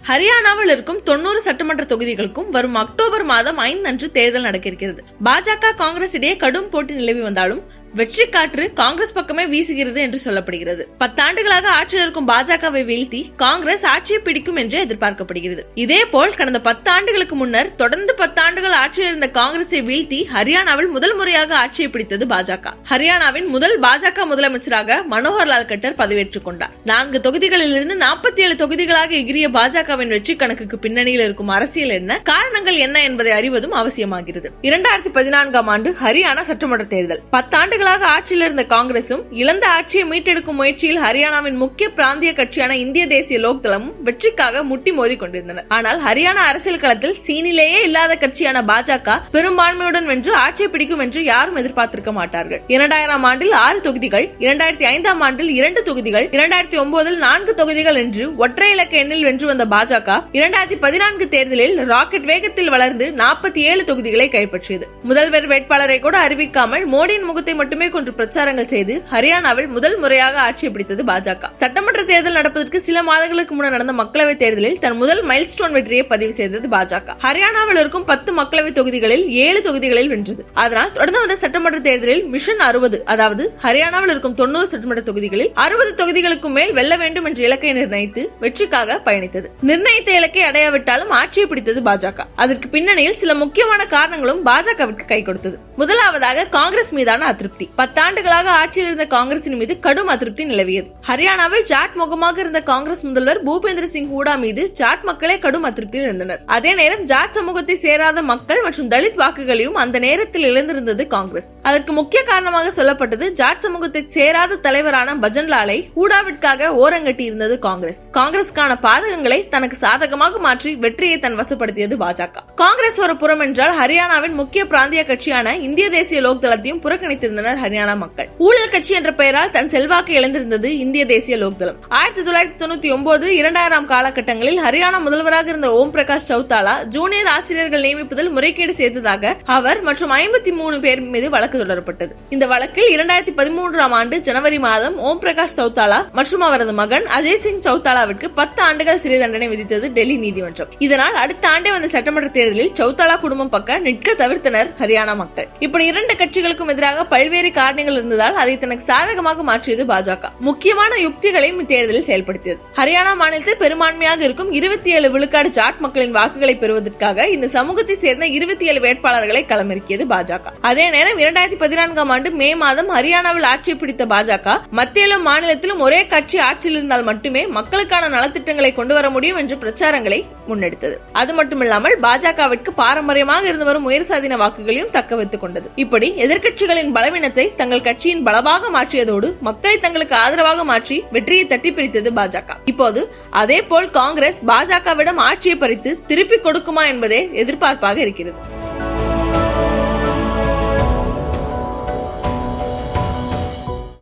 ஹரியானாவில் இருக்கும் 90 சட்டமன்ற தொகுதிகளுக்கும் வரும் அக்டோபர் மாதம் 5 அன்று தேர்தல் நடக்க இருக்கிறது. பாஜக காங்கிரஸ் இடையே கடும் போட்டி நிலவி வந்தாலும் வெற்றி காற்று காங்கிரஸ் பக்கமே வீசுகிறது என்று சொல்லப்படுகிறது. 10 ஆண்டுகளாக ஆட்சியில் இருக்கும் பாஜகவை வீழ்த்தி காங்கிரஸ் ஆட்சியை பிடிக்கும் என்று எதிர்பார்க்கப்படுகிறது. இதேபோல் கடந்த 10 ஆண்டுகளுக்கு முன்னர் தொடர்ந்து 10 ஆண்டுகள் ஆட்சியில் இருந்த காங்கிரஸை வீழ்த்தி ஹரியானாவில் முதல் முறையாக ஆட்சியை பிடித்தது பாஜக. ஹரியானாவின் முதல் பாஜக முதலமைச்சராக மனோகர் லால் கட்டர் பதவியேற்றுக் கொண்டார். 4 தொகுதிகளில் இருந்து 47 தொகுதிகளாக எகிரிய பாஜகவின் வெற்றி கணக்குக்கு பின்னணியில் இருக்கும் அரசியல் என்ன, காரணங்கள் என்ன என்பதை அறிவதும் அவசியமாகிறது. 2014ஆம் ஆண்டு ஹரியானா சட்டமன்ற தேர்தல். 10 ஆண்டுகள் ஆட்சியில் இருந்த காங்கிரசும் இழந்த ஆட்சியை மீட்டெடுக்கும் முயற்சியில் ஹரியானாவின் முக்கிய பிராந்திய கட்சியான இந்திய தேசிய லோக்தளமும் வெற்றிக்காக முட்டி மோதி கொண்டிருந்தனர். ஆனால் ஹரியானா அரசியல் களத்தில் சீனிலேயே இல்லாத கட்சியான பாஜக பெரும்பான்மையுடன் வென்று ஆட்சியை பிடிக்கும் என்று யாரும் எதிர்பார்த்திருக்க மாட்டார்கள். 2000ஆம் ஆண்டில் 6 தொகுதிகள், 2005ஆம் ஆண்டில் 2 தொகுதிகள், 2009இல் 4 தொகுதிகள் என்று ஒற்றை இலக்க எண்ணில் வென்று வந்த பாஜக 2014 தேர்தலில் ராக்கெட் வேகத்தில் வளர்ந்து 47 தொகுதிகளை கைப்பற்றியது. முதல்வர் வேட்பாளரை கூட அறிவிக்காமல் மோடியின் முகத்தை மட்டுமே கொண்டு பிரச்சாரங்கள் செய்து ஹரியானாவில் முதல் முறையாக ஆட்சியை பிடித்தது பாஜக. சட்டமன்ற தேர்தல் நடப்பதற்கு சில மாதங்களுக்கு முன்னர் நடந்த மக்களவை தேர்தலில் தன் முதல் மைல்ஸ்டோன் வெற்றியை பதிவு செய்தது பாஜக. ஹரியானாவில் இருக்கும் 10 மக்களவை தொகுதிகளில் 7 தொகுதிகளில் வென்றது. அதனால் தொடர்ந்து வந்த சட்டமன்ற தேர்தலில் மிஷன் 60, அதாவது ஹரியானாவில் இருக்கும் 90 சட்டமன்ற தொகுதிகளில் 60 தொகுதிகளுக்கும் மேல் வெல்ல வேண்டும் என்ற இலக்கை நிர்ணயித்து வெற்றிக்காக பயணித்தது. நிர்ணயித்த இலக்கை அடையாவிட்டாலும் ஆட்சியை பிடித்தது பாஜக. அதற்கு பின்னணியில் சில முக்கியமான காரணங்களும் பாஜகவிற்கு கை கொடுத்தது. முதலாவதாக காங்கிரஸ் மீதான அதிருப்தி. 10 ஆண்டுகளாக ஆட்சியில் இருந்த காங்கிரசின் மீது கடும் அதிருப்தி நிலவியது. ஹரியானாவில் ஜாட் முகமாக இருந்த காங்கிரஸ் முதல்வர் பூபேந்திர சிங் ஹூடா மீது ஜாட் மக்களே கடும் அதிருப்தியில் இருந்தனர். அதே நேரம் ஜாட் சமூகத்தை சேராத மக்கள் மற்றும் தலித் வாக்குகளையும் அந்த நேரத்தில் இழந்திருந்தது காங்கிரஸ். அதற்கு முக்கிய காரணமாக சொல்லப்பட்டது ஜாட் சமூகத்தை சேராத தலைவரான பஜன்லாலை ஹூடாவிற்காக ஓரங்கட்டி இருந்தது காங்கிரஸ். காங்கிரஸுக்கான பாதகங்களை தனக்கு சாதகமாக மாற்றி வெற்றியை தன் வசப்படுத்தியது பாஜக. காங்கிரஸ் ஒரு புறம் என்றால் ஹரியானாவின் முக்கிய பிராந்திய கட்சியான இந்திய தேசிய லோக்தளத்தையும் புறக்கணித்திருந்தனர் ஹரியானா மக்கள். ஊழல் கட்சி என்ற பெயரால் தன் செல்வாக்கு இழந்திருந்தது இந்திய தேசிய லோக்தளம். 1999, 2000 காலகட்டங்களில் ஹரியானா முதல்வராக இருந்த ஓம் பிரகாஷ் சௌதாலா ஜூனியர் ஆசிரியர்கள் நியமிப்பதில் முறைகேடு செய்ததாக அவர் மற்றும் 53 பேர் மீது வழக்கு தொடரப்பட்டது. இந்த வழக்கில் 2013ஆம் ஆண்டு ஜனவரி மாதம் ஓம் பிரகாஷ் சௌதாலா மற்றும் அவரது மகன் அஜய் சிங் சௌதாலாவிற்கு 10 ஆண்டுகள் சிறை தண்டனை விதித்தது டெல்லி நீதிமன்றம். இதனால் அடுத்த ஆண்டே வந்த சட்டமன்ற தேர்தலில் சௌதாலா குடும்பம் பக்க நிற்க தவிர்த்தனர் ஹரியானா மக்கள். இப்படி 2 கட்சிகளுக்கும் எதிராக பல்வேறு காரணங்கள் இருந்ததால் அதை தனக்கு சாதகமாக மாற்றியது பாஜக. முக்கியமான யுக்திகளையும் இத்தேர்தலில் செயல்படுத்தியது. ஹரியானா மாநிலத்தில் பெரும்பான்மையாக இருக்கும் 27 விழுக்காடு ஜாட் மக்களின் வாக்குகளை பெறுவதற்காக இந்த சமூகத்தை சேர்ந்த 27 வேட்பாளர்களை களமிறக்கியது பாஜக. அதே நேரம் 2014ஆம் ஆண்டு மே மாதம் ஹரியானாவில் ஆட்சி பிடித்த பாஜக மத்தியிலும் மாநிலத்திலும் ஒரே கட்சி ஆட்சியில் இருந்தால் மட்டுமே மக்களுக்கான நலத்திட்டங்களை கொண்டு வர முடியும் என்ற பிரச்சாரங்களை முன்னெடுத்தது. அது மட்டுமில்லாமல் பாஜகவிற்கு பாரம்பரியமாக இருந்து வரும் உயர் சாதின வாக்குகளையும் தக்க வைத்துக் கொண்டது. இப்படி எதிர்க்கட்சிகளின் பலவீனத்தை தங்கள் கட்சியின் பலமாக மாற்றியதோடு மக்களை தங்களுக்கு ஆதரவாக மாற்றி வெற்றியை தட்டி பிரித்தது பாஜக. இப்போது அதே போல் காங்கிரஸ் பாஜகவிடம் ஆட்சியை பறித்து திருப்பி கொடுக்குமா என்பதே எதிர்பார்ப்பாக இருக்கிறது.